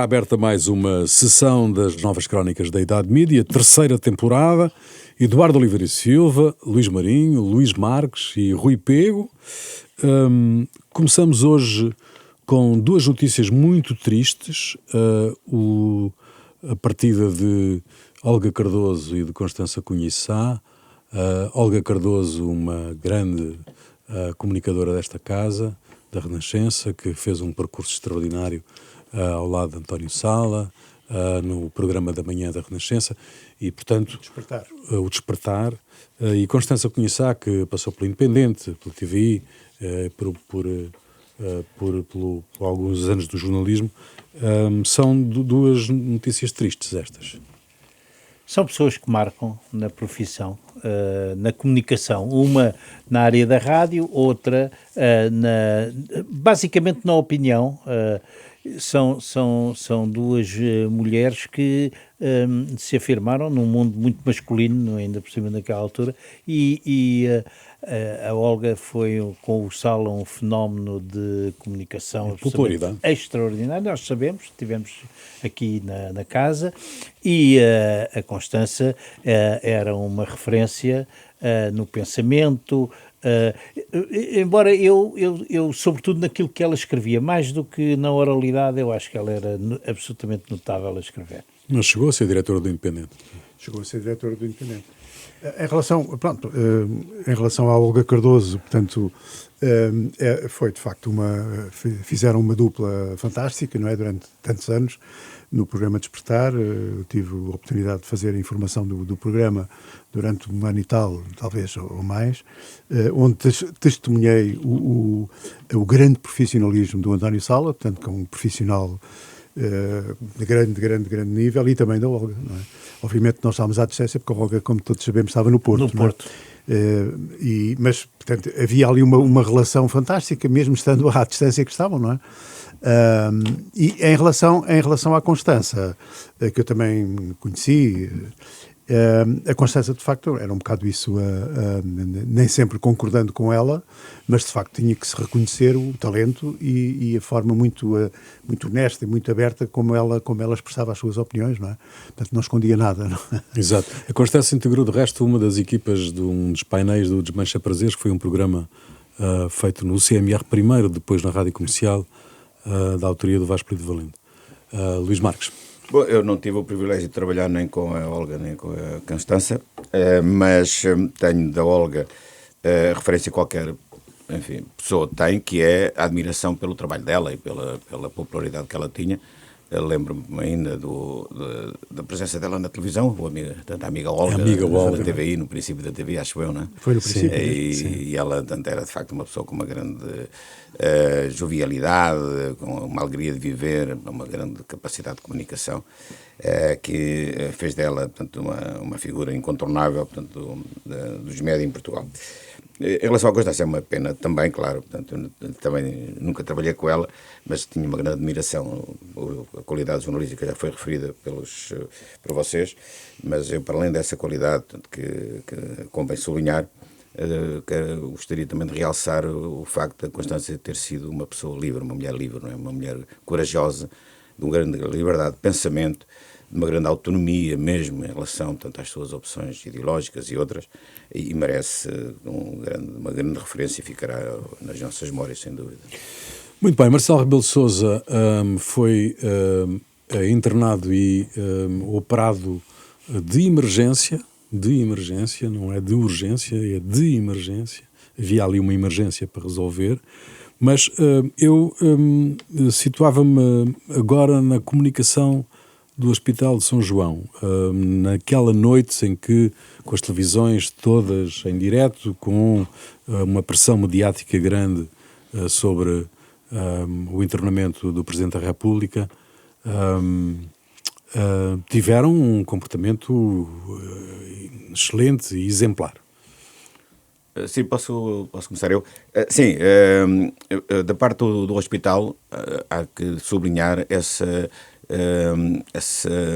Aberta mais uma sessão das Novas Crónicas da Idade Mídia, terceira temporada. Eduardo Oliveira e Silva, Luís Marinho, Luís Marques e Rui Pego. Começamos hoje com duas notícias muito tristes. A partida de Olga Cardoso e de Constança Cunha e Sá. Olga Cardoso, uma grande comunicadora desta casa, da Renascença, que fez um percurso extraordinário ao lado de António Sala, no programa da manhã da Renascença, e, portanto, o Despertar, e Constança Cunha e Sá, que passou pelo Independente, pelo TVI, por alguns anos do jornalismo. São duas notícias tristes estas. São pessoas que marcam na profissão, na comunicação, uma na área da rádio, outra basicamente na opinião. São duas mulheres que se afirmaram num mundo muito masculino, ainda por cima naquela altura, e a Olga foi, com o Sala, um fenómeno de comunicação extraordinário. Nós sabemos, estivemos aqui na casa, e a Constança era uma referência no pensamento, embora eu, sobretudo naquilo que ela escrevia, mais do que na oralidade, eu acho que ela era absolutamente notável a escrever. Mas chegou a ser diretora do Independente. Chegou a ser diretora do Independente. Em relação à Olga Cardoso, portanto, foi de facto fizeram uma dupla fantástica, não é? Durante tantos anos, no programa Despertar. Eu tive a oportunidade de fazer a informação do programa durante um ano e tal, talvez, ou mais, onde testemunhei o grande profissionalismo do António Sala, portanto, como um profissional de grande nível, e também da Olga, não é? Obviamente nós estávamos à distância, porque a Olga, como todos sabemos, estava no Porto. Mas, portanto, havia ali uma relação fantástica, mesmo estando à distância que estavam, não é? E em relação à Constança, que eu também conheci, a Constança, de facto, era um bocado isso, nem sempre concordando com ela, mas de facto tinha que se reconhecer o talento e a forma muito honesta e muito aberta como ela expressava as suas opiniões, não é? Portanto, não escondia nada, não é? Exato. A Constança integrou, de resto, uma das equipas de um dos painéis do Desmancha Prazeres, que foi um programa feito no CMR primeiro, depois na Rádio Comercial, da autoria do Vasco de Valente. Luís Marques. Bom, eu não tive o privilégio de trabalhar nem com a Olga nem com a Constança, mas tenho da Olga referência a qualquer, enfim, pessoa tem, que é a admiração pelo trabalho dela e pela popularidade que ela tinha. Eu lembro-me ainda da presença dela na televisão, a amiga Olga, da TVI, no princípio da TV, acho eu, não é? Foi no princípio. E ela era, de facto, uma pessoa com uma grande jovialidade, com uma alegria de viver, uma grande capacidade de comunicação, que fez dela, portanto, uma figura incontornável, portanto, dos médias em Portugal. Em relação à Constância, é uma pena também, claro, portanto, eu também nunca trabalhei com ela, mas tinha uma grande admiração. A qualidade jornalística já foi referida por vocês, mas eu, para além dessa qualidade, portanto, que convém sublinhar, gostaria também de realçar o facto da Constância ter sido uma pessoa livre, uma mulher livre, não é? Uma mulher corajosa, de uma grande liberdade de pensamento, de uma grande autonomia mesmo em relação, portanto, às suas opções ideológicas e outras, e merece uma grande referência e ficará nas nossas memórias, sem dúvida. Muito bem, Marcelo Rebelo de Sousa foi internado e operado de emergência, não é de urgência, é de emergência. Havia ali uma emergência para resolver, mas eu situava-me agora na comunicação do Hospital de São João, naquela noite em que, com as televisões todas em direto, com uma pressão mediática grande sobre o internamento do Presidente da República, tiveram um comportamento excelente e exemplar. Sim, posso começar eu? Sim, da parte do hospital, há que sublinhar essa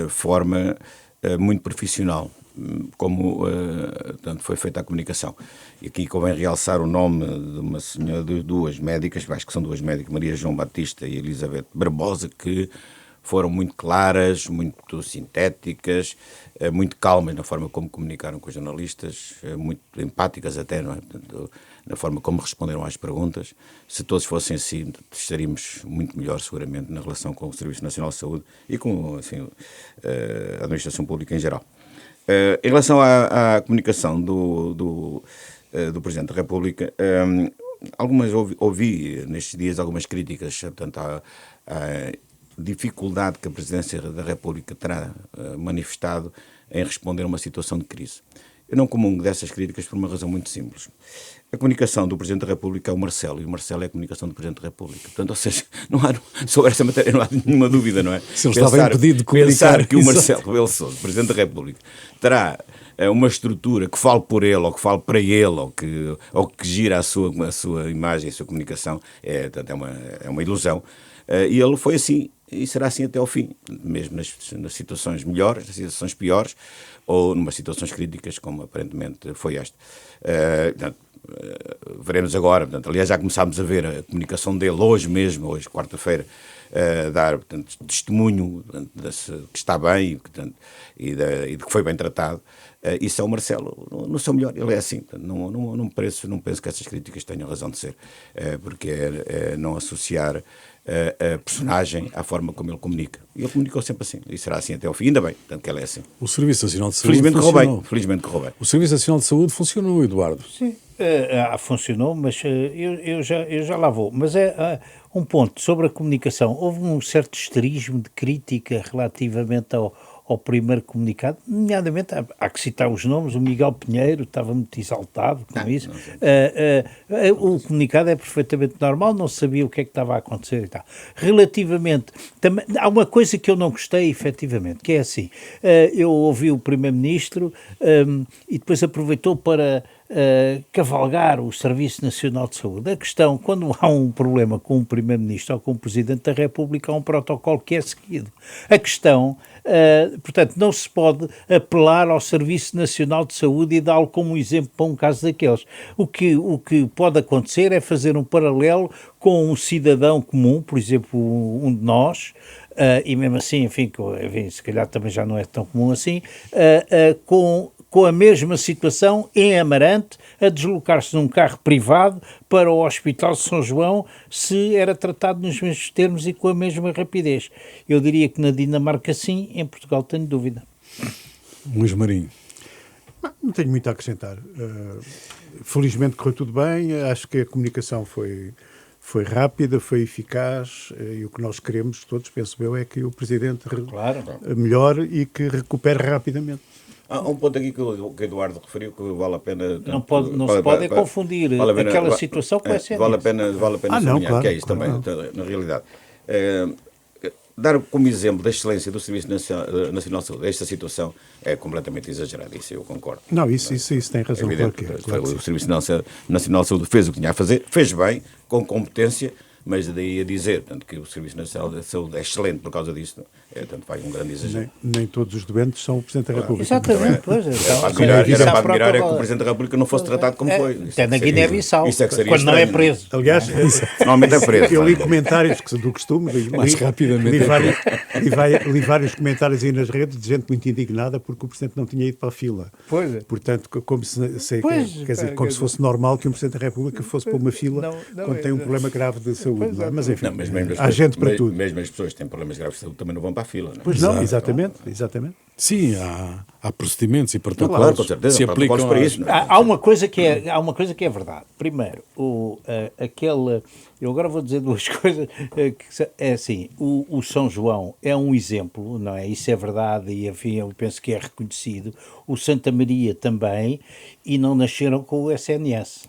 forma muito profissional, como portanto, foi feita a comunicação. E aqui convém realçar o nome de uma senhora, de duas médicas, acho que são duas médicas, Maria João Batista e Elizabeth Barbosa, que foram muito claras, muito sintéticas, muito calmas na forma como comunicaram com os jornalistas, muito empáticas até, não é? Portanto, na forma como responderam às perguntas. Se todos fossem assim, estaríamos muito melhor, seguramente, na relação com o Serviço Nacional de Saúde e com, assim, a administração pública em geral. Em relação à comunicação do Presidente da República, ouvi nestes dias algumas críticas, portanto, à dificuldade que a Presidência da República terá manifestado em responder a uma situação de crise. Eu não comungo dessas críticas por uma razão muito simples. A comunicação do Presidente da República é o Marcelo, e o Marcelo é a comunicação do Presidente da República. Portanto, ou seja, sobre essa matéria não há nenhuma dúvida, não é? Se ele estava impedido de comunicar. Pensar que o Marcelo Rebelo de Sousa, Presidente da República, terá uma estrutura que fale por ele, ou que fale para ele, ou que gira a sua imagem, a sua comunicação, é uma ilusão. E ele foi assim, e será assim até ao fim, mesmo nas situações melhores, nas situações piores, ou numas situações críticas, como aparentemente foi esta. Veremos agora, portanto, aliás já começámos a ver a comunicação dele hoje mesmo, hoje quarta-feira, dar, portanto, testemunho, portanto, que está bem, portanto, e de que foi bem tratado. Isso é o Marcelo no seu melhor, ele é assim. Portanto, não penso que essas críticas tenham razão de ser, porque é não associar a personagem à forma como ele comunica. E ele comunicou sempre assim, e será assim até ao fim, ainda bem, portanto, que ele é assim. O Serviço Nacional de Saúde Felizmente correu bem. O Serviço Nacional de Saúde funcionou, Eduardo. Sim, funcionou, mas eu já lá vou. Mas um ponto sobre a comunicação. Houve um certo histerismo de crítica relativamente ao primeiro comunicado, nomeadamente, há que citar os nomes, o Miguel Pinheiro estava muito exaltado com isso. O comunicado é perfeitamente normal, não sabia o que é que estava a acontecer e tal. Relativamente, também, há uma coisa que eu não gostei, efetivamente, que é assim, eu ouvi o Primeiro-Ministro e depois aproveitou para cavalgar o Serviço Nacional de Saúde. A questão, quando há um problema com o Primeiro-Ministro ou com o Presidente da República, há um protocolo que é seguido. A questão, portanto, não se pode apelar ao Serviço Nacional de Saúde e dá-lo como exemplo para um caso daqueles. O que pode acontecer é fazer um paralelo com um cidadão comum, por exemplo, um de nós, e mesmo assim, enfim, se calhar também já não é tão comum assim, com a mesma situação em Amarante, a deslocar-se num carro privado para o Hospital de São João, se era tratado nos mesmos termos e com a mesma rapidez. Eu diria que na Dinamarca sim, em Portugal tenho dúvida. Luís Marinho. Não tenho muito a acrescentar. Felizmente correu tudo bem, acho que a comunicação foi rápida, foi eficaz, e o que nós queremos todos, penso eu, é que o Presidente melhore e que recupere rapidamente. Há um ponto aqui que o Eduardo referiu que vale a pena... Não se pode confundir aquela situação com essa. Vale a pena sublinhar, claro, que é isso também, na realidade. Dar como exemplo da excelência do Serviço Nacional de Saúde esta situação é completamente exagerada, isso eu concordo. Não, isso tem razão. É evidente, claro o Serviço Nacional de Saúde fez o que tinha a fazer, fez bem, com competência, mas daí a dizer, portanto, que o Serviço Nacional de Saúde é excelente por causa disso, tanto vai um grande exagero. Nem todos os doentes são o Presidente da República. Exatamente, pois. Era para admirar que o Presidente da República não fosse tratado como foi. Até na Guiné-Bissau, quando não é preso. Aliás, normalmente é preso. Eu li comentários do costume, mais rapidamente. Li vários comentários aí nas redes de gente muito indignada porque o Presidente não tinha ido para a fila. Pois é. Portanto, como se fosse normal que um Presidente da República fosse para uma fila quando tem um problema grave de saúde. Mas enfim, há gente para tudo. Mesmo as pessoas que têm problemas graves de saúde também não vão para a fila. Pois não, exatamente. Sim, há procedimentos e protocolos. Claro, com certeza, se aplicam para isso. Há uma coisa que é verdade. Primeiro, eu agora vou dizer duas coisas. É assim, o São João é um exemplo, não é? Isso é verdade e, enfim, eu penso que é reconhecido. O Santa Maria também, e não nasceram com o SNS.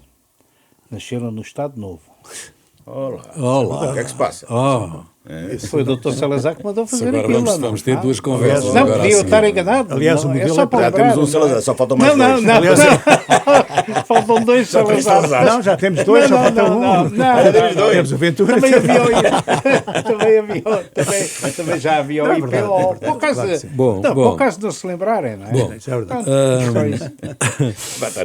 Nasceram no Estado Novo. Olá. O que é que se passa? Foi o Dr. Salazar que mandou fazer agora aquilo. Vamos ter duas conversas. Não, podia estar enganado. Aliás, o modelo só para já temos um Salazar, só faltam mais dois. Não. Faltam dois Salazar. Não, já temos dois, só falta um. Temos o Ventura. Também já havia o IPO. Por acaso de não se lembrarem, não é? Bom, isso é verdade.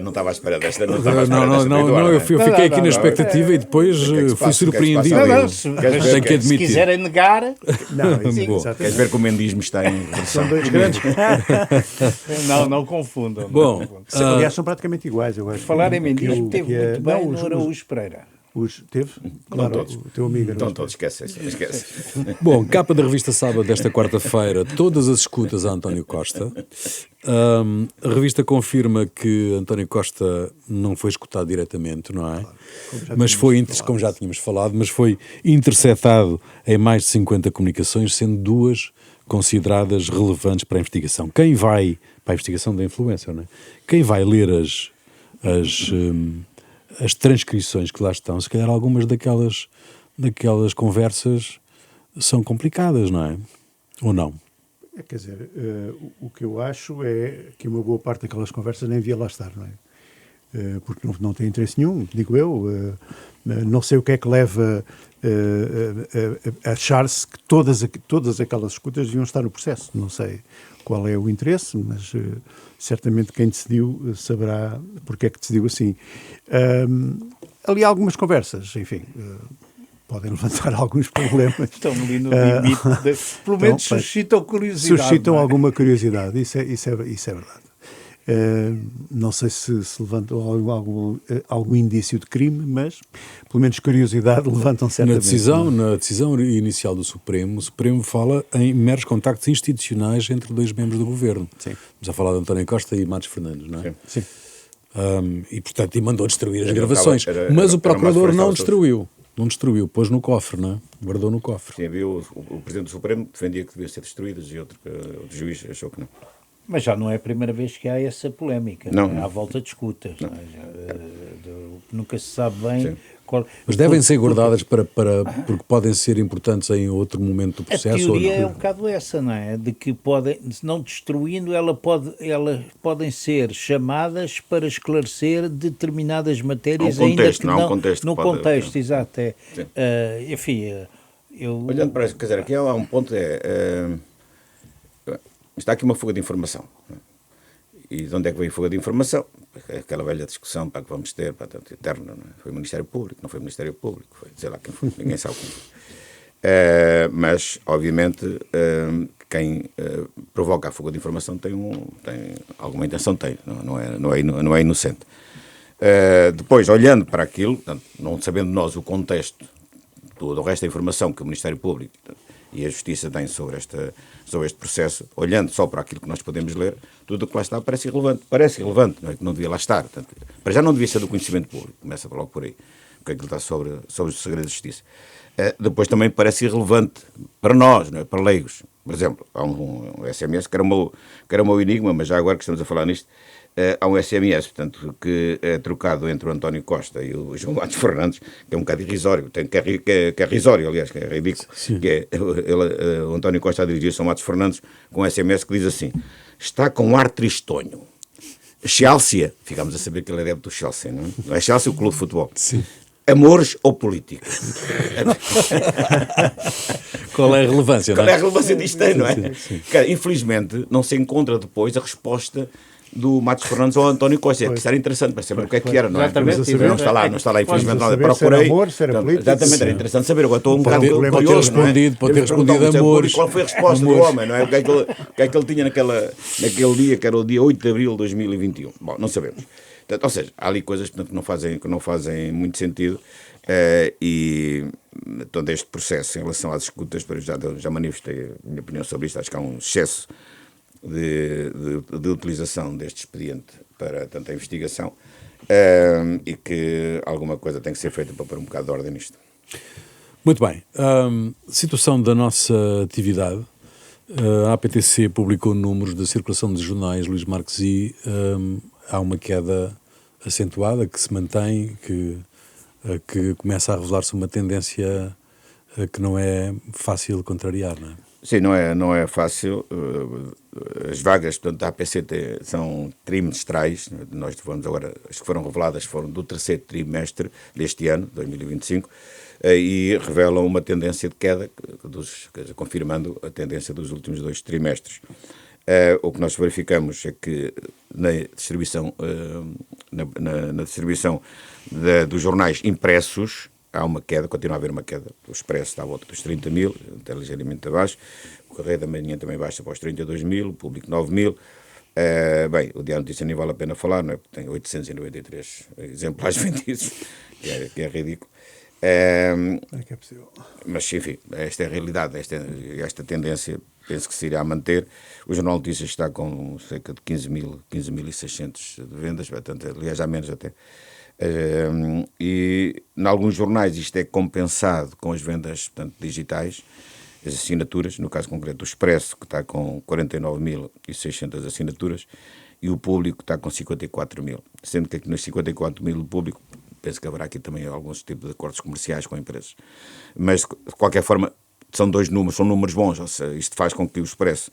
Não estava à espera desta. Não, eu fiquei aqui na expectativa e depois fui surpreendido. Tenho que admitir. querem negar... Não, Sim. exatamente. Queres ver como o mendismo está em São reversão? dois grandes. Não confundam. Bom, Aliás, são praticamente iguais, eu acho. Falar em mendismo O teve que é- muito bem não, no Araújo Pereira. Teve? Claro, todos. o teu amigo. Então Araújo todos, esquece. Bom, capa da revista Sábado desta quarta-feira, todas as escutas a António Costa. A revista confirma que António Costa não foi escutado diretamente, não é? Mas foi, como já tínhamos falado, mas foi interceptado em mais de 50 comunicações, sendo 2 consideradas relevantes para a investigação. Quem vai, para a investigação da influência, não é? Quem vai ler as transcrições que lá estão, se calhar algumas daquelas conversas são complicadas, não é? Ou não? Quer dizer, o que eu acho é que uma boa parte daquelas conversas nem devia lá estar, não é? Porque não tem interesse nenhum, digo eu. Não sei o que é que leva a achar-se que todas aquelas escutas deviam estar no processo. Não sei qual é o interesse, mas certamente quem decidiu saberá porque é que decidiu assim. Ali há algumas conversas, enfim... podem levantar alguns problemas. Estão ali no limite. Pelo menos suscitam curiosidade. Suscitam não é? alguma curiosidade, isso é verdade. Não sei se levantam algum indício de crime, mas pelo menos curiosidade levantam certamente. Na decisão inicial do Supremo, o Supremo fala em meros contactos institucionais entre 2 membros do governo. Sim. Estamos a falar de António Costa e Matos Fernandes, não é? Sim. E, portanto, mandou destruir as Era gravações. era Mas o uma Procurador não destruição. destruiu, pôs no cofre, não é? Guardou no cofre. Sim, havia o Presidente do Supremo defendia que deviam ser destruídas e outro juiz achou que não. Mas já não é a primeira vez que há essa polémica. Não. À volta de escutas. Não é? Nunca se sabe bem Sim. qual... Mas devem ser guardadas porque podem ser importantes em outro momento do processo. A teoria ou não? é um bocado essa, não é? De que não destruindo, elas podem ser chamadas para esclarecer determinadas matérias, Há um contexto, ainda que não há um não... contexto, no pode- contexto, exato. Sim. Enfim, eu... Olhando para isso, quer dizer, aqui há um ponto, está aqui uma fuga de informação. E de onde é que veio a fuga de informação? Aquela velha discussão para que vamos ter, para tanto eterna, não é? Foi o Ministério Público, não foi o Ministério Público, foi, sei lá quem foi, ninguém sabe quem foi. Mas, obviamente, quem provoca a fuga de informação tem alguma intenção, não é inocente. Depois, olhando para aquilo, portanto, não sabendo nós o contexto do resto da informação que o Ministério Público e a Justiça têm sobre este processo, olhando só para aquilo que nós podemos ler, tudo o que lá está parece irrelevante, não é que não devia lá estar. Portanto, para já não devia ser do conhecimento público, começa logo por aí, porque aquilo está sobre o segredo da Justiça. Depois também parece irrelevante para nós, não é? Para leigos. Por exemplo, há um SMS que era o meu enigma, mas já agora que estamos a falar nisto, há um SMS, portanto, que é trocado entre o António Costa e o João Matos Fernandes, que é um bocado irrisório, que é risório, aliás, que é ridículo, que é o António Costa a dirigir-se ao Matos Fernandes com um SMS que diz assim: está com ar tristonho. Chelsea, ficámos a saber que ele é adepto do Chelsea, não é? Não é Chelsea o clube de futebol. Sim. Amores ou política? Qual é a relevância, Qual não é a é? relevância disto, não é? Cara, infelizmente, não se encontra depois a resposta do Matos Fernandes ao António Costa. Isso era interessante para saber o que é que era, não é? Exatamente, Não está lá, infelizmente, nada. Saber se era Procurei. amor, se era Portanto, política. exatamente, era interessante saber. Agora estou um bocado Pode ter curioso, respondido, não é? pode ter Temos que perguntar ao respondido Ministério amores. Público qual foi a resposta do homem, não é? O que é que ele tinha naquele dia, que era o dia 8 de abril de 2021. Bom, não sabemos. Portanto, ou seja, há ali coisas portanto, que não fazem muito sentido. E todo este processo em relação às escutas, já manifestei a minha opinião sobre isto, acho que há um excesso de utilização deste expediente para tanta investigação e que alguma coisa tem que ser feita para pôr um bocado de ordem nisto. Muito bem. Situação da nossa atividade. A APTC publicou números da circulação de jornais, Luís Marques, e há uma queda acentuada que se mantém, que começa a revelar-se uma tendência que não é fácil de contrariar, não é? Sim, não é fácil. As vagas, portanto, da APC são trimestrais. Nós vamos agora, as que foram reveladas foram do terceiro trimestre deste ano, 2025, e revelam uma tendência de queda, confirmando a tendência dos últimos 2 trimestres. O que nós verificamos é que na distribuição, na distribuição dos jornais impressos, há uma queda, continua a haver uma queda. O Expresso está à volta dos 30 mil, até ligeiramente abaixo. O Correio da Manhã também baixa para os 32 mil, o Público 9 mil. Bem, o Diário de Notícias nem vale a pena falar, não é? Porque tem 893 exemplares vendidos, que é ridículo. É que é possível. Mas, enfim, esta é a realidade, esta tendência penso que se irá manter. O Jornal de Notícias está com cerca de 15.600 de vendas, portanto, aliás, já menos até. E em alguns jornais isto é compensado com as vendas, portanto, digitais, as assinaturas, no caso concreto do Expresso, que está com 49.600 assinaturas, e o Público está com 54 mil, sendo que aqui nos 54 mil do Público, penso que haverá aqui também alguns tipos de acordos comerciais com empresas. Mas, de qualquer forma, são números bons, ou seja, isto faz com que o Expresso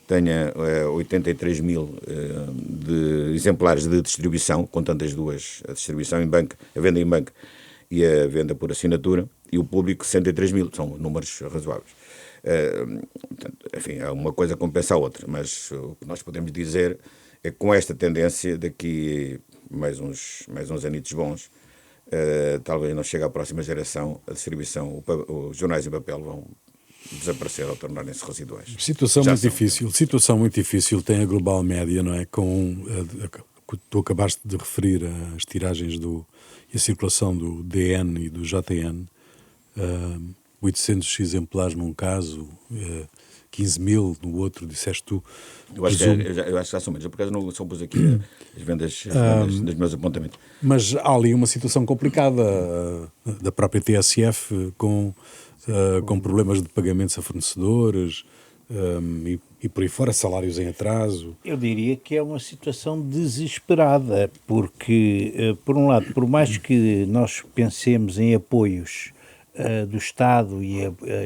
tenha 83 mil de exemplares de distribuição, contando as duas, a distribuição em banco, a venda em banco e a venda por assinatura, e o Público 63 mil, são números razoáveis. Portanto, enfim, uma coisa compensa a outra, mas o que nós podemos dizer é que com esta tendência, daqui mais uns anitos bons, talvez não chegue à próxima geração, a distribuição, os jornais em papel vão desaparecer ou tornarem-se residuais. Situação muito difícil tem a Global Média, não é? Tu acabaste de referir as tiragens e a circulação do DN e do JN, 800 exemplares num caso, 15 mil no outro, disseste tu. Eu acho que já são menos. Eu, por acaso, não só pus aqui as vendas dos meus apontamentos. Mas há ali uma situação complicada da própria TSF com problemas de pagamentos a fornecedores e por aí fora, salários em atraso. Eu diria que é uma situação desesperada, porque, por um lado, por mais que nós pensemos em apoios do Estado e,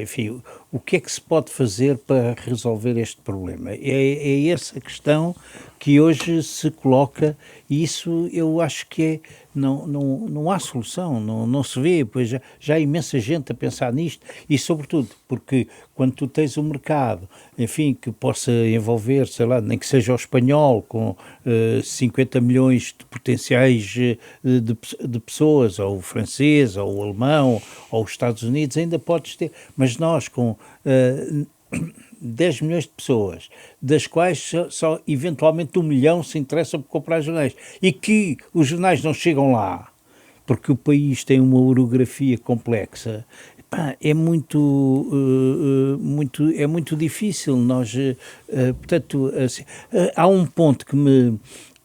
enfim, o que é que se pode fazer para resolver este problema? É essa questão que hoje se coloca, e isso eu acho que não há solução, não se vê, pois já há imensa gente a pensar nisto, e sobretudo porque quando tu tens um mercado, enfim, que possa envolver, sei lá, nem que seja o espanhol, com 50 milhões de potenciais de pessoas, ou o francês, ou o alemão, ou os Estados Unidos, ainda podes ter, mas nós com 10 milhões de pessoas, das quais só eventualmente 1 milhão se interessam por comprar jornais, e que os jornais não chegam lá, porque o país tem uma orografia complexa, é muito difícil. Nós, portanto, assim, há um ponto que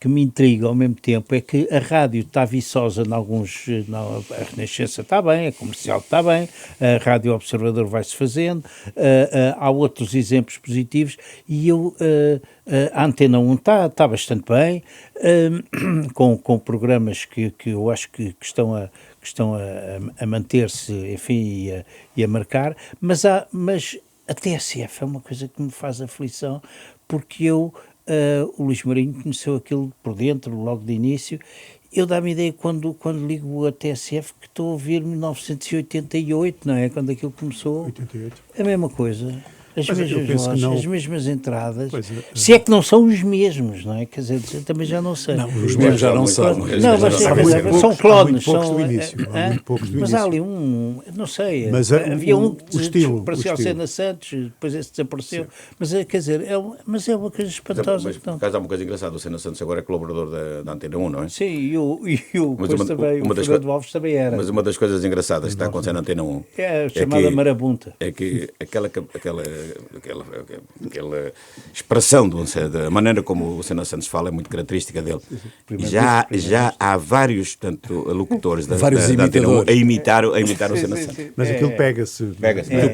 me intriga ao mesmo tempo, é que a rádio está viçosa a Renascença está bem, a Comercial está bem, a Rádio Observador vai-se fazendo, há outros exemplos positivos, e a Antena 1 está bastante bem, com programas que eu acho que estão a manter-se, enfim, e a marcar, mas a TSF é uma coisa que me faz aflição, porque o Luís Marinho conheceu aquilo por dentro, logo de início. Eu dá-me ideia, quando ligo a TSF, que estou a ouvir 1988, não é? Quando aquilo começou. 88. A mesma coisa. As mesmas vozes, as mesmas entradas. Pois, se é que não são os mesmos, não é? Quer dizer, eu também já não sei. Não, os mesmos já não são. Não, mas são clones. Há muito poucos do início. Mas há ali não sei. Mas havia um que o parecia a estilo. Cena Santos, depois esse desapareceu. Mas quer dizer, é uma coisa espantosa. Mas, por acaso, há uma coisa engraçada. O Sena Santos agora é colaborador da Antena 1, não é? Sim, e o Fernando Alves também era. Mas uma das coisas engraçadas que está acontecendo na Antena 1 é a chamada marabunta. É que aquela expressão da maneira como o Sena Santos fala é muito característica dele. Já há vários, portanto, locutores da Antena 1 a imitar o Sena Santos. Mas aquilo pega-se.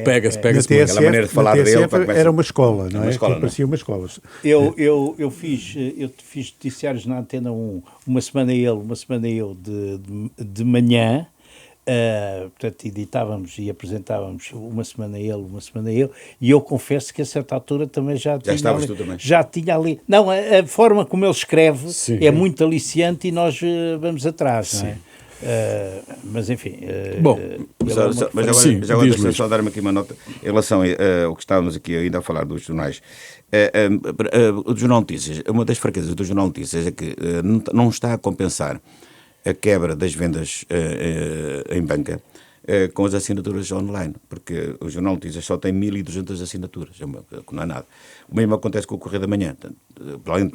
Pega-se TSF, aquela maneira de falar dele. Era uma escola, não é? Escola, Parecia uma escola. Eu fiz noticiários na Antena 1, uma semana ele, uma semana eu, de manhã. Portanto, editávamos e apresentávamos uma semana ele, uma semana eu, e eu confesso que a certa altura também já tinha ali. Não, a forma como ele escreve é muito aliciante, e nós vamos atrás, não é? Mas enfim. Bom, mas agora deixa-me só dar-me aqui uma nota em relação ao que estávamos aqui ainda a falar dos jornais. O Jornal Notícias, uma das fraquezas do Jornal Notícias é que não está a compensar a quebra das vendas em banca com as assinaturas online, porque o Jornal de Notícias só tem 1.200 assinaturas, que não é nada. O mesmo acontece com o Correio da Manhã. Para além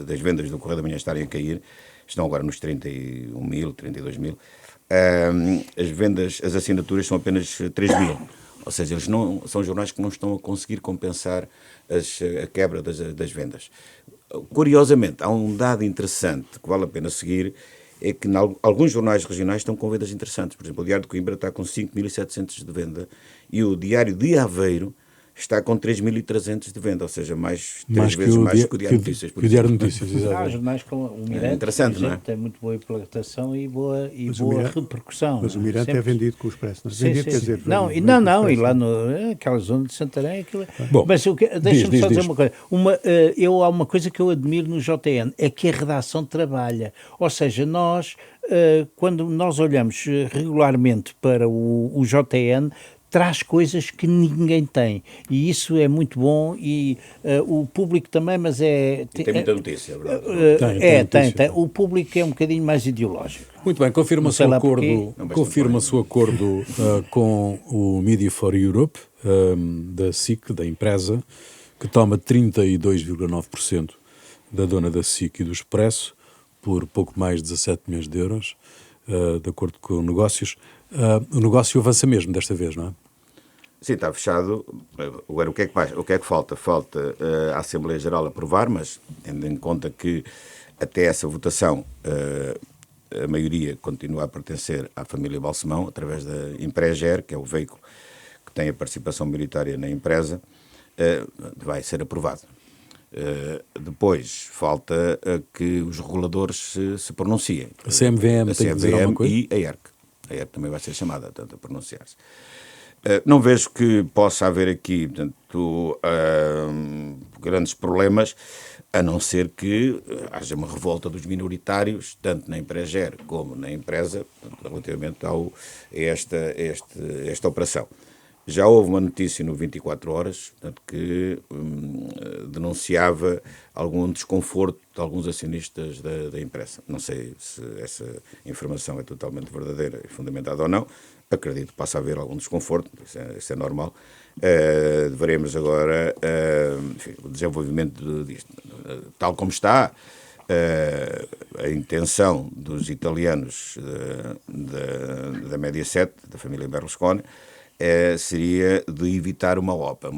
das vendas do Correio da Manhã estarem a cair, estão agora nos 31 mil, 32 mil, as assinaturas são apenas 3 mil. Ou seja, eles não, são jornais que não estão a conseguir compensar a quebra das vendas. Curiosamente, há um dado interessante que vale a pena seguir, é que alguns jornais regionais estão com vendas interessantes. Por exemplo, o Diário de Coimbra está com 5.700 de venda e o Diário de Aveiro está com 3.300 de venda, ou seja, três vezes mais que o Diário de Notícias. Que o Diário de Notícias, Há jornais como o Mirante, interessante, não é? Tem muito boa implantação e boa Mirante, repercussão. Mas o Mirante Sempre. é vendido com o Expresso, não é? Sim, Vendido, sim, quer sim. dizer... Não, e lá naquela zona de Santarém, aquilo... Bom, Mas deixa-me só dizer diz. uma coisa. Há uma coisa que eu admiro no JN, é que a redação trabalha. Ou seja, nós, quando nós olhamos regularmente para o JN, traz coisas que ninguém tem, e isso é muito bom, e o público também, mas E tem muita notícia, é verdade. Tem. O público é um bocadinho mais ideológico. Muito bem, confirma-se o acordo, com o Media for Europe, da SIC, da empresa, que toma 32,9% da dona da SIC e do Expresso, por pouco mais de 17 milhões de euros, de acordo com negócios. O negócio avança mesmo desta vez, não é? Sim, está fechado. Agora, o que é que falta? Falta a Assembleia Geral aprovar, mas tendo em conta que até essa votação a maioria continua a pertencer à família Balsemão, através da Empreger, que é o veículo que tem a participação maioritária na empresa, vai ser aprovado. Depois falta que os reguladores se pronunciem. A CMVM tem que dizer alguma coisa? E a ERC. A ERC também vai ser chamada, portanto, a pronunciar-se. Não vejo que possa haver aqui, portanto, grandes problemas, a não ser que haja uma revolta dos minoritários, tanto na Empreger como na empresa, portanto, relativamente a esta operação. Já houve uma notícia no 24 Horas, portanto, que denunciava algum desconforto de alguns acionistas da empresa. Não sei se essa informação é totalmente verdadeira e fundamentada ou não. Acredito que possa haver algum desconforto, isso é normal. Veremos agora enfim, o desenvolvimento disto. Tal como está, a intenção dos italianos da Mediaset, da família Berlusconi, seria de evitar uma OPA,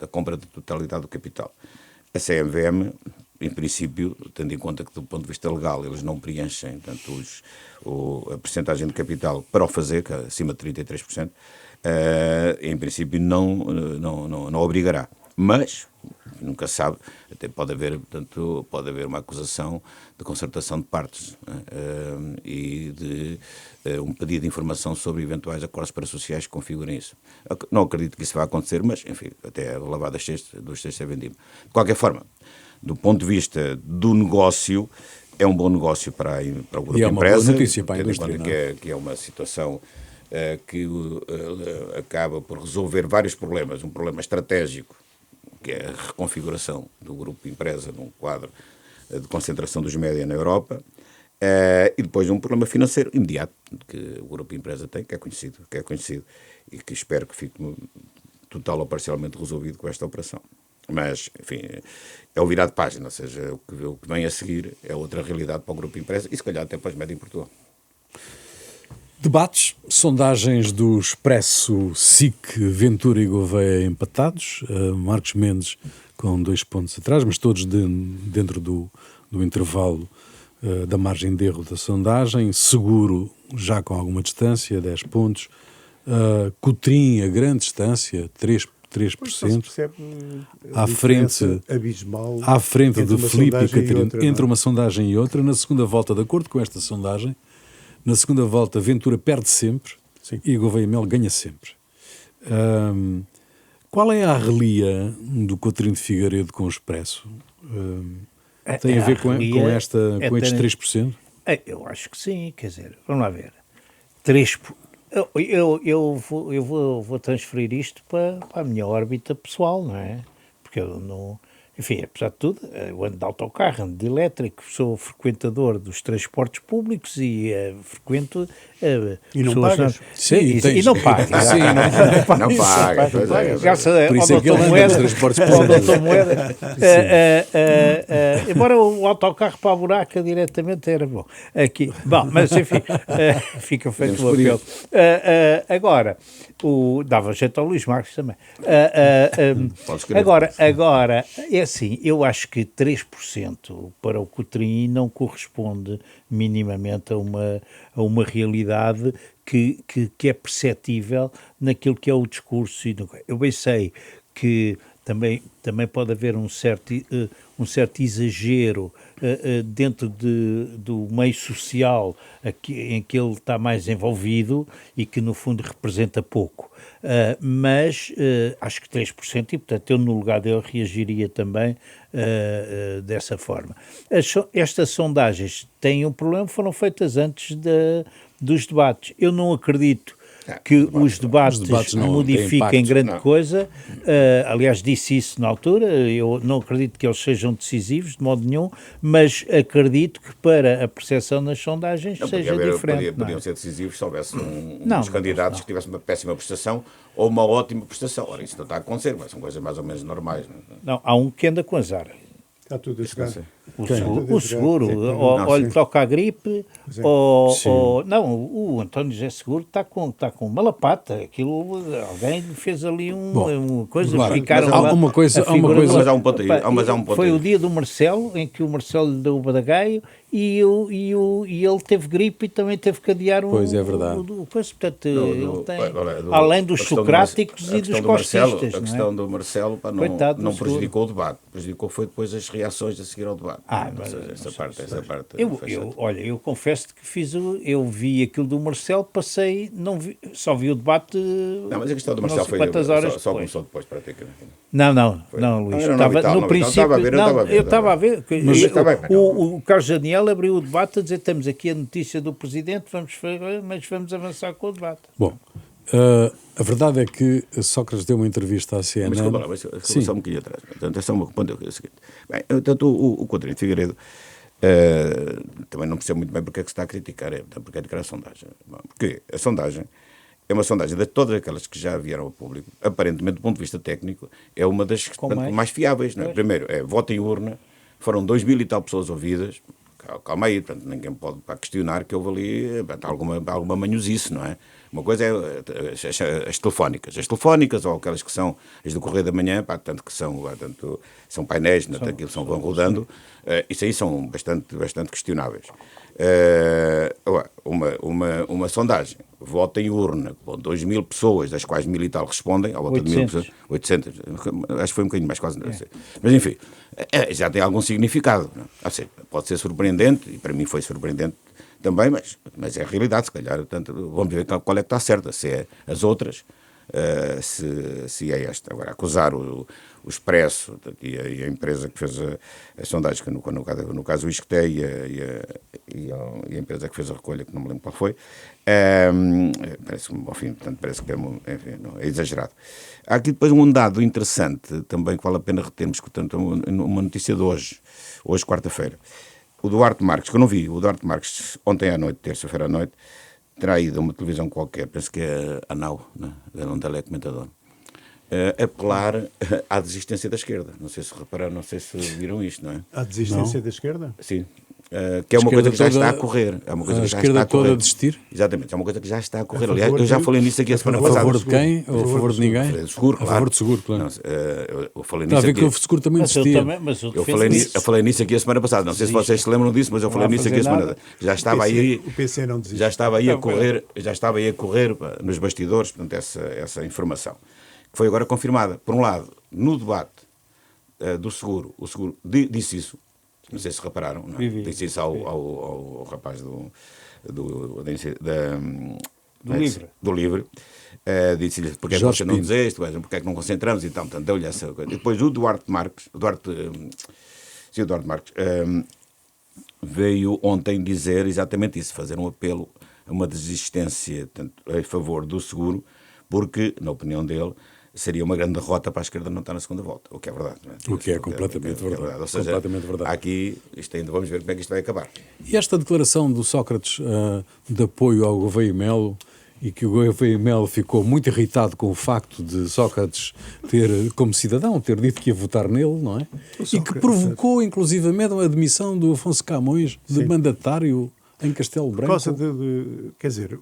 a compra da totalidade do capital. A CMVM, em princípio, tendo em conta que do ponto de vista legal eles não preenchem tanto a percentagem de capital para o fazer, que é acima de 33%, em princípio não obrigará. Mas, nunca se sabe, até pode haver uma acusação de concertação de partes e de um pedido de informação sobre eventuais acordos parasociais que configurem isso. Não acredito que isso vá acontecer, mas, enfim, até a lavada dos cestos é vendido. De qualquer forma, do ponto de vista do negócio, é um bom negócio para o grupo e é uma empresa, boa notícia para a indústria, que é uma situação que acaba por resolver vários problemas. Um problema estratégico, que é a reconfiguração do grupo empresa num quadro de concentração dos média na Europa, e depois um problema financeiro imediato que o grupo empresa tem, que é conhecido e que espero que fique total ou parcialmente resolvido com esta operação. Mas, enfim, é o virar de página, ou seja, o que vem a seguir é outra realidade para o grupo empresa e se calhar até para os médios em Portugal. Debates, sondagens do Expresso, SIC, Ventura e Gouveia empatados, Marcos Mendes com 2 pontos atrás, mas todos dentro do intervalo da margem de erro da sondagem, Seguro já com alguma distância, 10 pontos, Cotrim a grande distância, 3%, à frente, abismal à frente de Filipe e Catarina, outra, entre uma sondagem e outra. Na segunda volta, de acordo com esta sondagem, na segunda volta, Ventura perde sempre. Sim. E Gouveia Melo ganha sempre. Qual é a relia do Coutinho de Figueiredo com o Expresso? Tem a ver com estes 3%? Eu acho que sim, quer dizer, vamos lá ver. 3%. Eu vou transferir isto para a minha órbita pessoal, não é? Porque eu enfim, apesar de tudo, eu ando de autocarro, ando de elétrico, sou frequentador dos transportes públicos e frequento E não pessoas... pagas? Sim, e não pago. Sim, Não paga. pois é. Graças Por ao isso é que ele Dr. anda Moeda, nos transportes ao públicos. Dr. Moeda, embora o autocarro para a buraca diretamente era bom. Aqui, bom, mas enfim, fica feito o apelo. Agora, dava jeito ao Luís Marques também. Pode escrever. Agora, é assim, eu acho que 3% para o Coutrinho não corresponde minimamente a uma realidade que é perceptível naquilo que é o discurso. Eu bem sei que também pode haver um certo exagero dentro do meio social em que ele está mais envolvido e que no fundo representa pouco. Mas acho que 3%, e portanto eu no lugar dele reagiria também dessa forma. Estas sondagens têm um problema, foram feitas antes dos debates. Eu não acredito que os debates não modifiquem têm grande não. coisa. Aliás, disse isso na altura. Eu não acredito que eles sejam decisivos de modo nenhum, mas acredito que para a percepção nas sondagens seja diferente. Podiam ser decisivos se houvesse Não, uns candidatos que tivessem uma péssima prestação ou uma ótima prestação. Ora, isso não está a acontecer, mas são coisas mais ou menos normais. Não, há um que anda com azar. Está tudo a jogar. O seguro, ou lhe toca a gripe, não, o António José Seguro está com uma lapata, aquilo, alguém lhe fez ali uma coisa, claro, ficaram há lá, uma coisa- a figura mas há um ponto aí, mas há um ponto foi aí. o dia do Marcelo, em que o Marcelo lhe deu o badagaio e ele teve gripe e também teve que adiar Pois, é verdade. o coisa, portanto, ele tem, Olha, além dos a questão do socráticos a e dos questão do Marcelo, costistas, a não é? questão do Marcelo pá, Coitado do não seguro. prejudicou o debate, prejudicou foi depois as reações a seguir ao debate. Mas Ou seja, essa parte Olha, eu confesso que eu vi aquilo do Marcelo, passei, não vi, só vi o debate. Não, mas a questão do não Marcelo sei foi quantas horas só depois. começou depois, praticamente. Não, Luís. Não, Estava não, no não, princípio. estava a ver, eu estava a ver, eu estava a ver. Mas está bem, O Carlos Daniel abriu o debate a dizer: temos aqui a notícia do Presidente, mas vamos avançar com o debate. Bom, a verdade é que Sócrates deu uma entrevista à CNN. Mas desculpa lá, só um bocadinho atrás. Portanto, é só uma ponto é o seguinte. Bem, portanto, o Coutinho de Figueiredo também não percebo muito bem porque é que se está a criticar, porque é criticar a sondagem. Bom, porque a sondagem é uma sondagem de todas aquelas que já vieram ao público, aparentemente, do ponto de vista técnico, é uma das mais fiáveis. Não é? Primeiro, voto em urna, foram 2.000 e tal pessoas ouvidas. Calma aí, portanto, ninguém pode questionar que houve ali alguma manhosice, não é? Uma coisa é as telefónicas ou aquelas que são as do Correio da Manhã, tanto que são painéis, aquilo vão rodando, isso aí são bastante questionáveis. Uma sondagem, voto em urna, com 2.000 pessoas, das quais 1.000 e tal respondem, à volta de 1.000 pessoas, 800, acho que foi um bocadinho mais, quase, não sei. Mas enfim, já tem algum significado. Não? Ou seja, pode ser surpreendente, e para mim foi surpreendente também, mas é a realidade, se calhar. Portanto, vamos ver qual é que está certa, se é as outras, se é esta. Agora, acusar o Expresso e a empresa que fez a sondagem, que no caso o Isqueté e a empresa que fez a recolha, que não me lembro qual foi, parece que é exagerado. Há aqui depois um dado interessante também que vale a pena retermos, portanto, uma notícia de hoje quarta-feira. O Duarte Marques, que eu não vi, o Duarte Marques, ontem à noite, terça-feira à noite, terá ido a uma televisão qualquer, penso que é a Nau, né, onde ele é comentador, apelar à desistência da esquerda. Não sei se repararam, não sei se viram isto, não é? A desistência da esquerda? Sim. Que é uma coisa que já está a correr. É uma coisa que já está a correr. Toda a desistir? Exatamente, é uma coisa que já está a correr. Aliás, eu já falei nisso aqui a semana passada. A favor de quem? Ou a favor de ninguém? Do seguro, claro. A favor de seguro, claro. Não, eu falei Está a nisso ver aqui. que o seguro também desistia. Eu falei nisso aqui a semana passada. Não sei se vocês se lembram disso, mas eu falei nisso aqui a semana passada. Já estava aí. O PC não desiste. Já estava aí a correr nos bastidores, portanto, essa informação. Que foi agora confirmada. Por um lado, no debate do seguro, o seguro disse isso. Não sei se repararam, não é? Disse isso ao rapaz do Livre. Disse-lhe porque é que você não diz isto, porque é que não concentramos e tal. Portanto, deu-lhe essa coisa. E depois o Duarte Marques veio ontem dizer exatamente isso, fazer um apelo a uma desistência a favor do seguro, porque, na opinião dele, seria uma grande derrota para a esquerda não estar na segunda volta, o que é verdade. Não é? O que é completamente verdade. Ou seja, completamente verdade. aqui, isto ainda vamos ver como é que isto vai acabar. E esta declaração do Sócrates de apoio ao Gouveia Melo, e que o Gouveia Melo ficou muito irritado com o facto de Sócrates ter, como cidadão, ter dito que ia votar nele, não é? E que provocou, inclusivamente, a admissão do Afonso Camões de mandatário em Castelo Branco. Por causa quer dizer,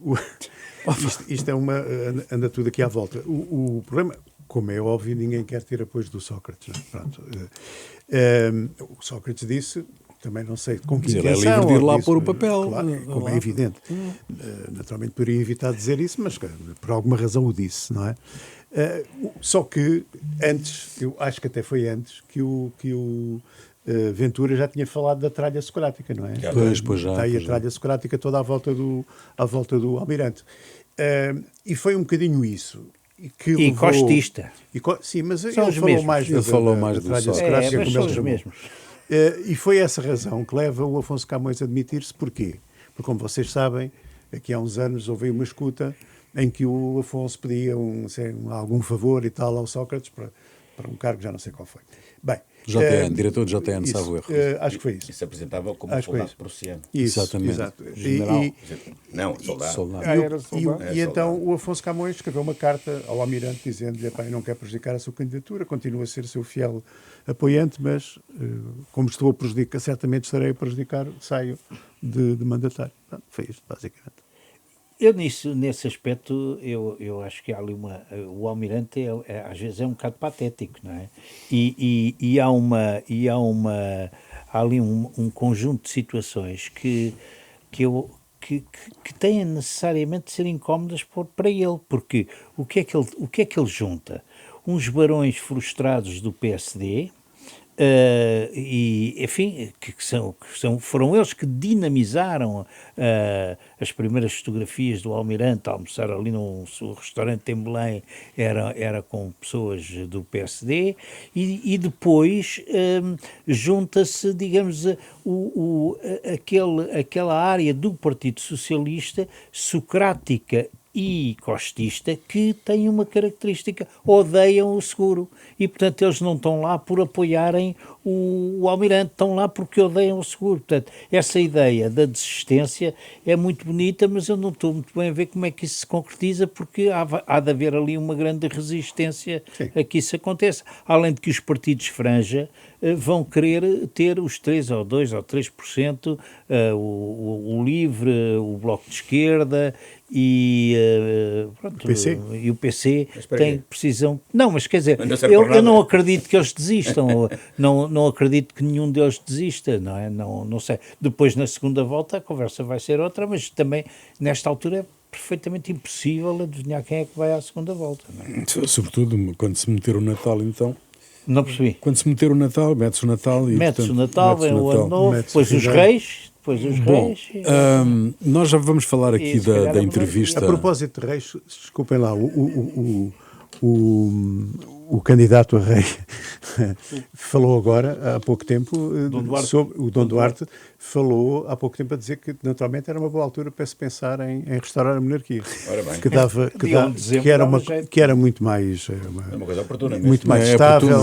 isto é uma... anda tudo aqui à volta. O problema, como é óbvio, ninguém quer ter apoio do Sócrates. Não é? Pronto. O Sócrates disse... Também não sei com que intenção. Ele é livre de ir lá pôr o papel. Claro, como é evidente. Naturalmente poderia evitar dizer isso, mas por alguma razão o disse, não é? Só que antes, eu acho que até foi antes, que o Ventura já tinha falado da tralha socrática, não é? Pois já. Está aí a tralha socrática toda à volta do Almirante. E foi um bocadinho isso. E costista. Sim, mas ele mesmos. falou mais da tralha socrática, mas como são ele os chamou. mesmos. E foi essa razão que leva o Afonso Camões a admitir-se. Porquê? Porque, como vocês sabem, aqui há uns anos houve uma escuta em que o Afonso pedia algum favor e tal ao Sócrates para um cargo, já não sei qual foi. Bem, JN, diretor de JN, salvo erro. Acho que foi isso. Isso se apresentava como soldado prussiano. Isso, exatamente. Exato. Não, soldado. Era soldado. E então o Afonso Camões escreveu uma carta ao Almirante dizendo-lhe: "Epá, eu não quero prejudicar a sua candidatura, continuo a ser seu fiel apoiante, mas como estou a prejudicar, certamente estarei a prejudicar, saio de mandatário." Pronto, foi isto, basicamente. Eu nesse aspecto, eu acho que há ali o Almirante às vezes é um bocado patético, não é? E há ali um conjunto de situações que têm necessariamente de ser incómodas para ele, porque o que é que ele junta? Uns barões frustrados do PSD, e enfim, foram eles que dinamizaram as primeiras fotografias do Almirante a almoçar ali no restaurante em Belém, era com pessoas do PSD, e depois junta-se, digamos, aquela área do Partido Socialista socrática e costista, que tem uma característica: odeiam o seguro, e portanto eles não estão lá por apoiarem o Almirante, estão lá porque odeiam o seguro. Portanto, essa ideia da desistência é muito bonita, mas eu não estou muito bem a ver como é que isso se concretiza, porque há de haver ali uma grande resistência a que isso aconteça, além de que os partidos franja vão querer ter os 3 ou 2 ou 3%, o LIVRE, o Bloco de Esquerda e o PC precisam... Não, mas quer dizer, eu não acredito que eles desistam, não acredito que nenhum deles desista, não é? Não sei. Depois, na segunda volta, a conversa vai ser outra, mas também, nesta altura, é perfeitamente impossível adivinhar quem é que vai à segunda volta. Não é? Sobretudo, quando se meter o Natal, então... Não percebi. Quando se meter o Natal, mete-se o Natal e... Mete-se o Natal, vem o Ano Novo, depois os Reis... Bom, nós já vamos falar aqui da entrevista. A propósito de Reis, desculpem lá, o candidato a rei falou agora, há pouco tempo, sobre o Dom Duarte, falou há pouco tempo a dizer que naturalmente era uma boa altura para se pensar em restaurar a monarquia. Ora bem. Que era muito mais... uma coisa oportuna. Muito mais estável,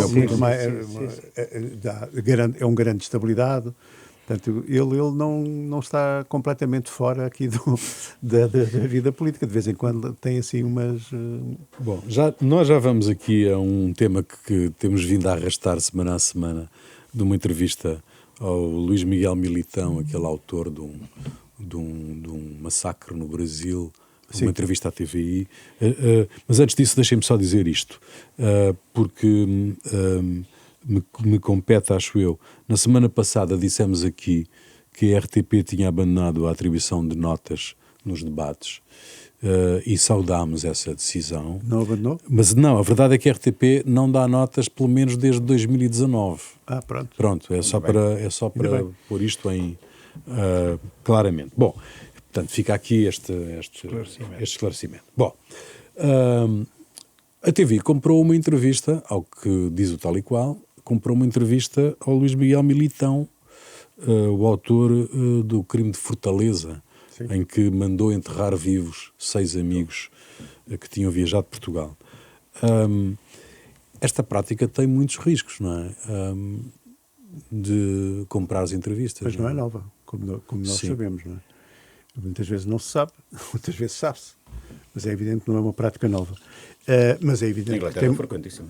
é um garante de estabilidade. Portanto, ele não está completamente fora aqui da vida política. De vez em quando tem assim umas... Bom, nós já vamos aqui a um tema que temos vindo a arrastar semana a semana, de uma entrevista ao Luís Miguel Militão, aquele autor de um massacre no Brasil, uma entrevista à TVI. Mas antes disso, deixem-me só dizer isto, porque... Me compete, acho eu. Na semana passada dissemos aqui que a RTP tinha abandonado a atribuição de notas nos debates e saudámos essa decisão. Não abandonou? Mas não, a verdade é que a RTP não dá notas pelo menos desde 2019. Pronto. Pronto, é só para pôr isto em claramente. Bom, portanto, fica aqui este esclarecimento. Bom, a TV comprou uma entrevista, ao que diz o Tal e Qual, comprou uma entrevista ao Luís Miguel Militão, o autor do Crime de Fortaleza, em que mandou enterrar vivos 6 amigos que tinham viajado de Portugal. Esta prática tem muitos riscos, não é? De comprar as entrevistas. Mas não é nova, como nós Sim. sabemos, não é? Muitas vezes não se sabe, muitas vezes sabe-se. Mas é evidente que não é uma prática nova. Mas é Na evidente que Inglaterra tem... é frequentíssimo.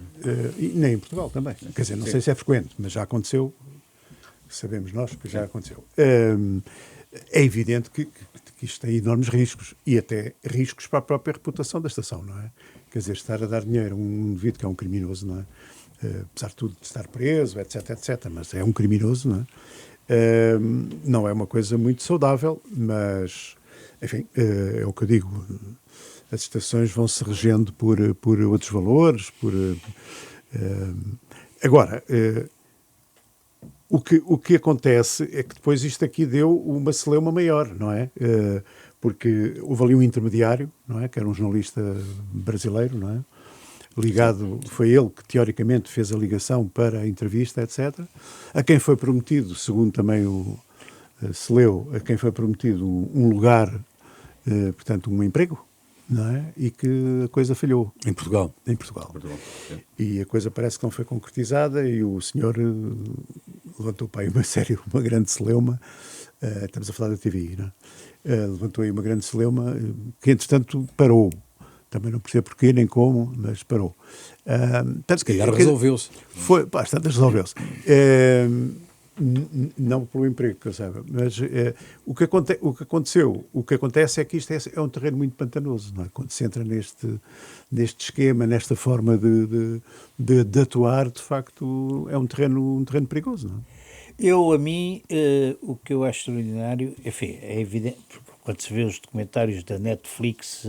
E nem em Portugal também. Quer dizer, não Sim. sei se é frequente, mas já aconteceu. Sabemos nós que já aconteceu. É evidente que isto tem enormes riscos e até riscos para a própria reputação da estação, não é? Quer dizer, estar a dar dinheiro a um indivíduo que é um criminoso, não é? Apesar de tudo de estar preso, etc, etc, mas é um criminoso, não é? Não é uma coisa muito saudável, mas, enfim, é o que eu digo. As estações vão se regendo por outros valores, agora, o que acontece é que depois isto aqui deu uma celeuma maior, não é? Porque houve ali um intermediário, não é? Que era um jornalista brasileiro, não é? Ligado, foi ele que teoricamente fez a ligação para a entrevista, etc. A quem foi prometido, segundo também se leu, a quem foi prometido um lugar, portanto, um emprego, não é? E que a coisa falhou. Em Portugal. Em Portugal. Portugal, sim. E a coisa parece que não foi concretizada e o senhor levantou para aí uma grande celeuma. Estamos a falar da TVI, não é? Levantou aí uma grande celeuma que, entretanto, parou. Também não percebo porquê nem como, mas parou. Se calhar resolveu-se. Foi, bastante resolveu-se. Não pelo emprego, que eu saiba, mas o que acontece é que isto é um terreno muito pantanoso, não é? Quando se entra neste esquema, nesta forma de atuar, de facto, é um terreno perigoso, não é? O que eu acho extraordinário, enfim, é evidente, porque quando se vê os documentários da Netflix,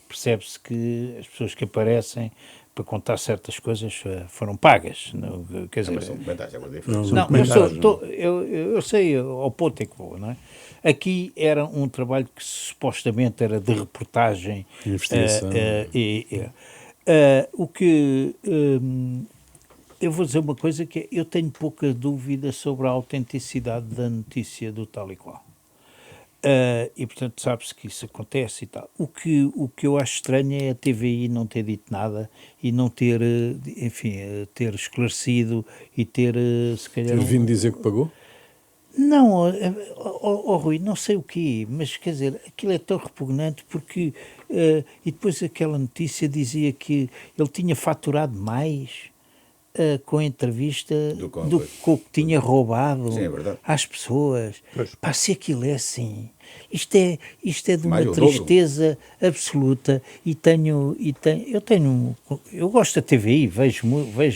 percebe-se que as pessoas que aparecem para contar certas coisas foram pagas. Não, quer dizer, Mas são comentários, é uma diferença. não, comentários, eu sei ao ponto em que vou, não é? Aqui era um trabalho que supostamente era de reportagem. Investigação. O que... eu vou dizer uma coisa que eu tenho pouca dúvida sobre a autenticidade da notícia do tal e qual. E portanto sabe-se que isso acontece e tal. O que eu acho estranho é a TVI não ter dito nada e não ter, enfim, ter esclarecido e ter, se calhar... Ter vindo dizer que pagou? Não, Rui, não sei o quê, mas quer dizer, aquilo é tão repugnante porque... e depois aquela notícia dizia que ele tinha faturado mais... com a entrevista do que o que tinha roubado. Sim, é verdade. Às pessoas. Pois. Pá, se aquilo é assim, isto é de uma Mais o dobro. tristeza absoluta eu gosto da TVI, vejo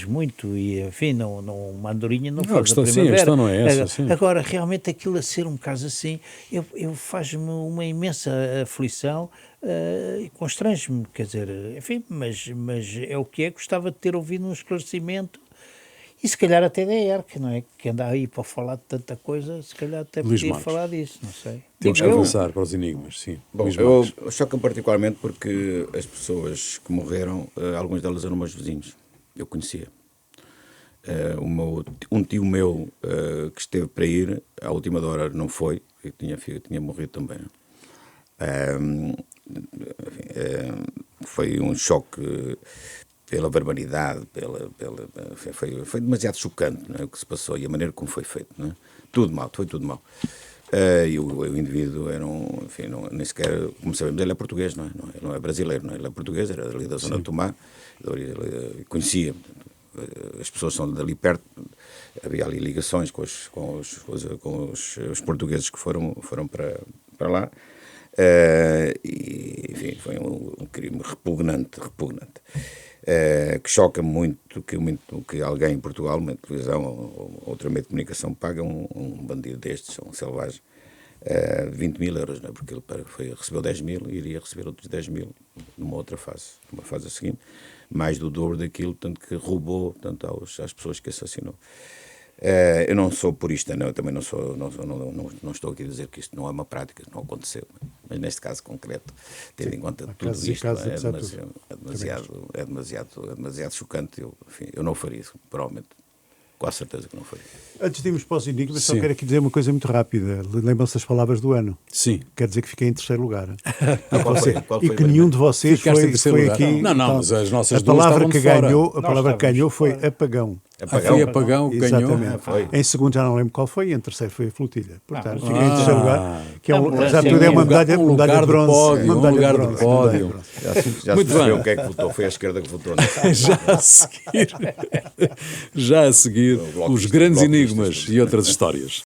muito e enfim, não uma andorinha não faz a primavera. A questão não é essa, sim. Agora, realmente aquilo a ser um caso assim, eu faz-me uma imensa aflição e constrange-me, quer dizer, enfim, mas é o que é, gostava de ter ouvido um esclarecimento e se calhar até da ERC, não é? Que anda aí para falar de tanta coisa, se calhar até Luís podia Marques. falar disso, não sei. Temos que Digo eu. avançar para os enigmas, sim. Bom, Luís eu Marques. choco particularmente porque as pessoas que morreram, algumas delas eram meus vizinhos. Eu conhecia. Um tio meu que esteve para ir, à última hora não foi, eu tinha morrido também. Foi um choque pela barbaridade, foi demasiado chocante, não é, o que se passou e a maneira como foi feito. Não é? Foi tudo mal. E o indivíduo era enfim, nem sequer, como sabemos, ele é português, não é? Ele não é brasileiro, não é? Ele é português, era ali da zona de Tomar, conhecia, as pessoas são dali perto, havia ali ligações com os portugueses que foram para lá. E, enfim, foi um crime repugnante. Que choca muito que alguém em Portugal, uma televisão ou outro meio de comunicação, paga um bandido destes, um selvagem, 20 mil euros, não é? Porque ele recebeu 10 mil e iria receber outros 10 mil numa outra fase, numa fase seguinte, mais do dobro daquilo, tanto que roubou tanto às pessoas que assassinou. Eu não sou purista, não, eu também não estou aqui a dizer que isto não é uma prática, não aconteceu, mas neste caso concreto, tendo em conta tudo isto, é demasiado chocante, eu não o faria, provavelmente. Quase certeza que não foi. Antes de irmos para os enigmas, só Sim. quero aqui dizer uma coisa muito rápida. Lembram-se das palavras do ano? Sim. Quer dizer que fiquei em terceiro lugar. Qual foi? Qual foi E que o nenhum de vocês Ficaste em foi terceiro lugar. aqui. Não, então, mas as nossas a duas palavra estavam que de fora. ganhou, a Nós palavra que ganhou estávamos foi fora. apagão. Foi apagão que ganhou. Exatamente. foi. Em segundo já não lembro qual foi, e em terceiro foi a flotilha. Portanto, mas fiquei em terceiro lugar, que é ambulância já tudo é uma medalha, um lugar medalha de de bronze. pódio, uma um medalha lugar de bronze, pódio. medalha de bronze. Já se Muito percebeu bem. o que é que votou. Foi a esquerda que votou. Não é? Já a seguir, Bloco os de- grandes bloco de enigmas listas. e outras histórias.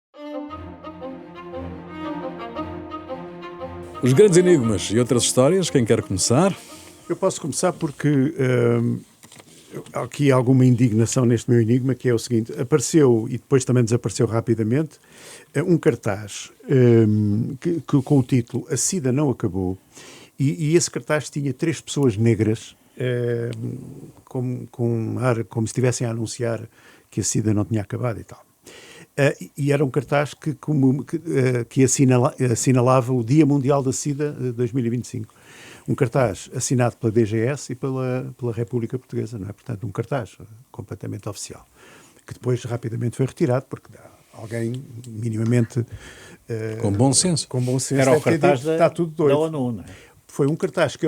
Os grandes enigmas e outras histórias, quem quer começar? Eu posso começar porque há aqui alguma indignação neste meu enigma, que é o seguinte: apareceu, e depois também desapareceu rapidamente, um cartaz com o título A Sida Não Acabou, e esse cartaz tinha 3 pessoas negras com ar como se estivessem a anunciar que a Sida não tinha acabado e tal. E era um cartaz que assinalava o Dia Mundial da Sida 2025. Um cartaz assinado pela DGS e pela República Portuguesa, não é? Portanto, um cartaz completamente oficial, que depois rapidamente foi retirado, porque alguém minimamente... Com bom senso. Com bom senso. Era o deve ter cartaz dito, está tudo doido. da ONU, não é? Foi um cartaz que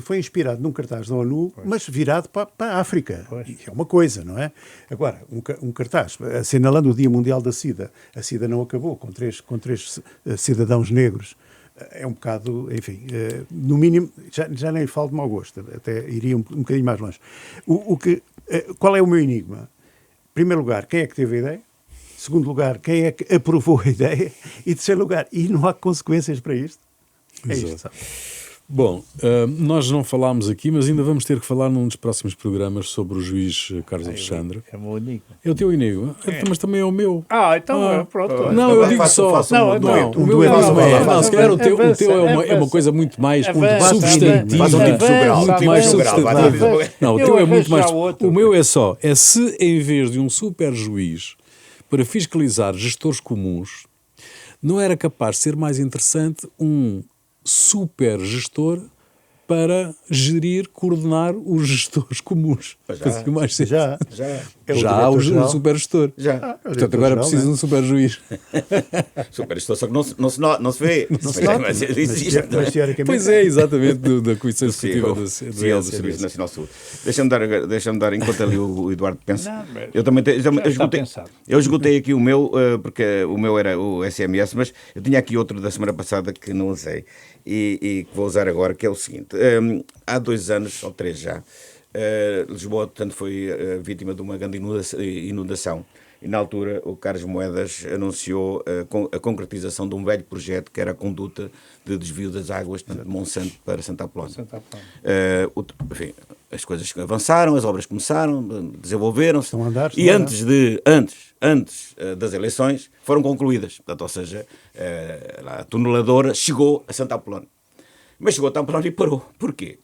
foi inspirado num cartaz da ONU, mas virado para a África. E é uma coisa, não é? Agora, um cartaz assinalando o Dia Mundial da Sida. A Sida não acabou, com três cidadãos negros. É um bocado, enfim, no mínimo, já nem falo de mau gosto, até iria um bocadinho mais longe. Qual é o meu enigma? Em primeiro lugar, quem é que teve a ideia? Segundo lugar, quem é que aprovou a ideia? E terceiro lugar, e não há consequências para isto? É isto, sabe? Bom, nós não falámos aqui, mas ainda vamos ter que falar num dos próximos programas sobre o juiz Carlos Alexandre. É o meu enigma. É o teu enigma, mas também é o meu. Então, pronto. Não, eu digo só. faça Não, um não, O meu é dueto. não, se calhar o teu é uma coisa muito mais substantiva. Faz um tipo sobral. Muito Um mais tipo sobral. substantiva. Não, o teu é muito mais. outro. O meu é só, se em vez de um super juiz para fiscalizar gestores comuns, não era capaz de ser mais interessante um super gestor para gerir, coordenar os gestores comuns. Fazia mais sentido. Já há o super gestor. Já. Portanto, agora precisa de um super juiz. Super, isto só que não se vê. Mas existe. Mas teoricamente... Pois é, exatamente, da Comissão Executiva do Sim, do Serviço SNS. Nacional de Saúde. Deixa-me dar, enquanto ali o Eduardo pensa. Não, mas Eu também está pensado. eu esgotei aqui o meu, porque o meu era o SMS, mas eu tinha aqui outro da semana passada que não usei e que vou usar agora, que é o seguinte. Há 2 anos, ou 3 já, Lisboa, portanto, foi vítima de uma grande inundação. E na altura o Carlos Moedas anunciou a concretização de um velho projeto que era a conduta de desvio das águas de Monsanto para Santa Apolónia. Enfim, as coisas avançaram, as obras começaram, desenvolveram-se. Estão a andar, E antes das eleições foram concluídas. Portanto, ou seja, a tuneladora chegou a Santa Apolónia. Mas chegou a Santa Apolónia e parou. Porquê?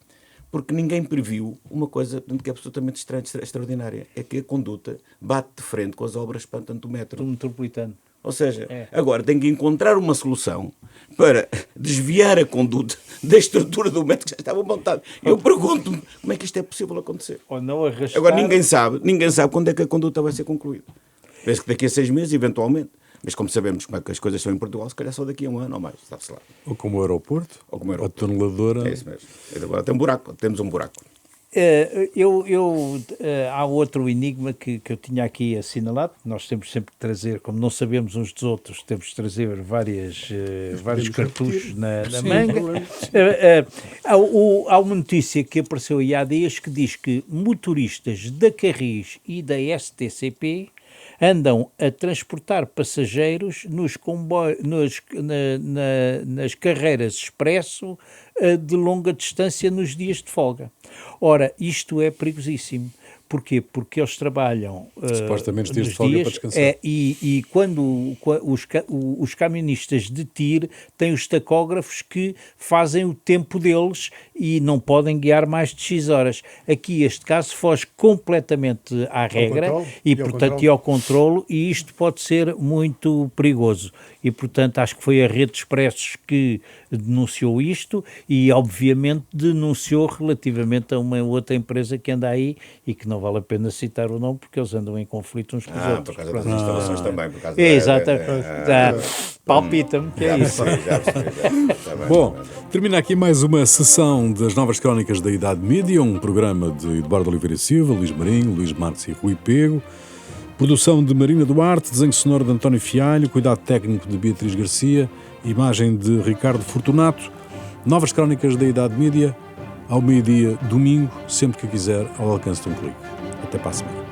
Porque ninguém previu uma coisa que é absolutamente extraordinária. É que a conduta bate de frente com as obras do metro. Do metropolitano. Ou seja, agora tem que encontrar uma solução para desviar a conduta da estrutura do metro que já estava montado. Eu pergunto-me como é que isto é possível acontecer. Ou não arrastar... Agora ninguém sabe quando é que a conduta vai ser concluída. Penso que daqui a 6 meses, eventualmente. Mas como sabemos como é que as coisas são em Portugal, se calhar só daqui a 1 ano ou mais, sabe-se lá. Ou como o aeroporto, Ou como o aeroporto. a tuneladora. É isso mesmo. Agora temos um buraco. Há outro enigma que eu tinha aqui assinalado. Nós temos sempre que trazer, como não sabemos uns dos outros, temos de trazer vários cartuchos na manga. Há uma notícia que apareceu aí há dias que diz que motoristas da Carris e da STCP andam a transportar passageiros nos comboios, nas carreiras expresso de longa distância nos dias de folga. Ora, isto é perigosíssimo. Porquê? Porque eles trabalham Supostamente dias nos de folga dias, para descansar. E quando os camionistas de TIR têm os tacógrafos que fazem o tempo deles e não podem guiar mais de X horas. Aqui este caso foge completamente à regra e ao controlo, e isto pode ser muito perigoso. E portanto acho que foi a Rede de Expressos que denunciou isto e, obviamente, denunciou relativamente a uma outra empresa que anda aí e que não vale a pena citar o nome porque eles andam em conflito uns com os outros. Por causa das instalações também, por causa Exatamente. Palpita-me que é isso. Já percebi. Bom, termina aqui mais uma sessão das Novas Crónicas da Idade Média, um programa de Eduardo Oliveira Silva, Luís Marinho, Luís Marques e Rui Pego. Produção de Marina Duarte, desenho sonoro de António Fialho, cuidado técnico de Beatriz Garcia, imagem de Ricardo Fortunato. Novas Crónicas da Idade Média, ao meio-dia, domingo, sempre que quiser, ao alcance de um clique. Até para a semana.